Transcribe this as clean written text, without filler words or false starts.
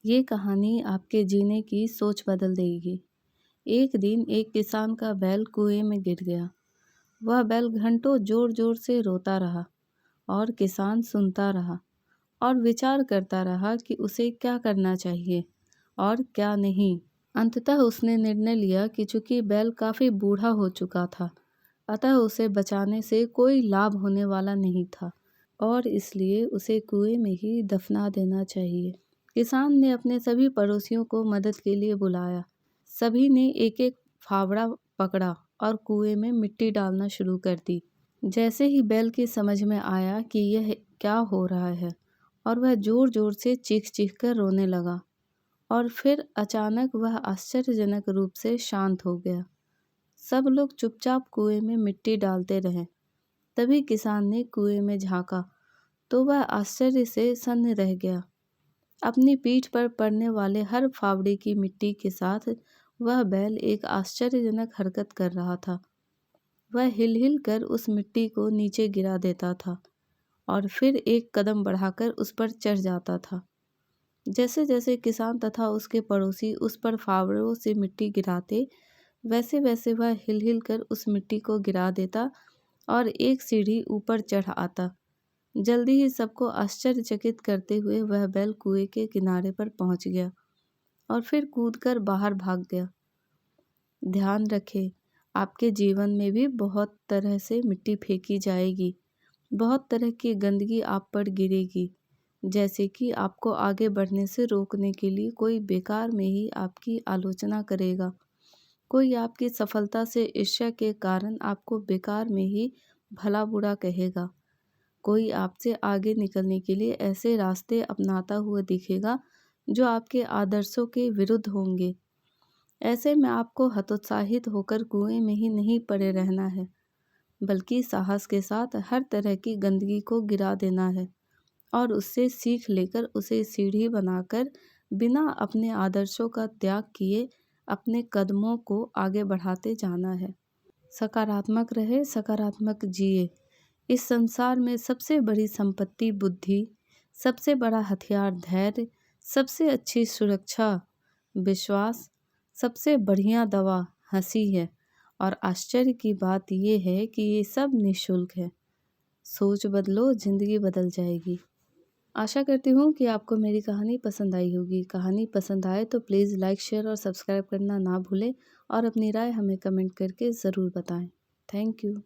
ये कहानी आपके जीने की सोच बदल देगी। एक दिन एक किसान का बैल कुएं में गिर गया। वह बैल घंटों जोर जोर से रोता रहा और किसान सुनता रहा और विचार करता रहा कि उसे क्या करना चाहिए और क्या नहीं। अंततः उसने निर्णय लिया कि चूंकि बैल काफी बूढ़ा हो चुका था, अतः उसे बचाने से कोई लाभ होने वाला नहीं था और इसलिए उसे कुएं में ही दफना देना चाहिए। किसान ने अपने सभी पड़ोसियों को मदद के लिए बुलाया। सभी ने एक एक फावड़ा पकड़ा और कुएं में मिट्टी डालना शुरू कर दी। जैसे ही बैल की समझ में आया कि यह क्या हो रहा है और वह जोर जोर से चीख चीख कर रोने लगा और फिर अचानक वह आश्चर्यजनक रूप से शांत हो गया। सब लोग चुपचाप कुएं में मिट्टी डालते रहे। तभी किसान ने कुएं में झांका तो वह आश्चर्य से सन्न रह गया। अपनी पीठ पर पड़ने वाले हर फावड़े की मिट्टी के साथ वह बैल एक आश्चर्यजनक हरकत कर रहा था। वह हिल हिल कर उस मिट्टी को नीचे गिरा देता था और फिर एक कदम बढ़ाकर उस पर चढ़ जाता था। जैसे जैसे किसान तथा उसके पड़ोसी उस पर फावड़ों से मिट्टी गिराते, वैसे वैसे वह हिल हिल कर उस मिट्टी को गिरा देता और एक सीढ़ी ऊपर चढ़ आता। जल्दी ही सबको आश्चर्यचकित करते हुए वह बैल कुएं के किनारे पर पहुंच गया और फिर कूदकर बाहर भाग गया। ध्यान रखें, आपके जीवन में भी बहुत तरह से मिट्टी फेंकी जाएगी, बहुत तरह की गंदगी आप पर गिरेगी, जैसे कि आपको आगे बढ़ने से रोकने के लिए कोई बेकार में ही आपकी आलोचना करेगा, कोई आपकी सफलता से ईर्ष्या के कारण आपको बेकार में ही भला बुरा कहेगा, कोई आपसे आगे निकलने के लिए ऐसे रास्ते अपनाता हुआ दिखेगा जो आपके आदर्शों के विरुद्ध होंगे। ऐसे में आपको हतोत्साहित होकर कुएं में ही नहीं पड़े रहना है, बल्कि साहस के साथ हर तरह की गंदगी को गिरा देना है और उससे सीख लेकर उसे सीढ़ी बनाकर बिना अपने आदर्शों का त्याग किए अपने कदमों को आगे बढ़ाते जाना है। सकारात्मक रहे, सकारात्मक जिए। इस संसार में सबसे बड़ी संपत्ति बुद्धि, सबसे बड़ा हथियार धैर्य, सबसे अच्छी सुरक्षा विश्वास, सबसे बढ़िया दवा हंसी है और आश्चर्य की बात यह है कि ये सब निःशुल्क है। सोच बदलो, जिंदगी बदल जाएगी। आशा करती हूँ कि आपको मेरी कहानी पसंद आई होगी। कहानी पसंद आए तो प्लीज़ लाइक, शेयर और सब्सक्राइब करना ना भूलें और अपनी राय हमें कमेंट करके ज़रूर बताएं। Thank you.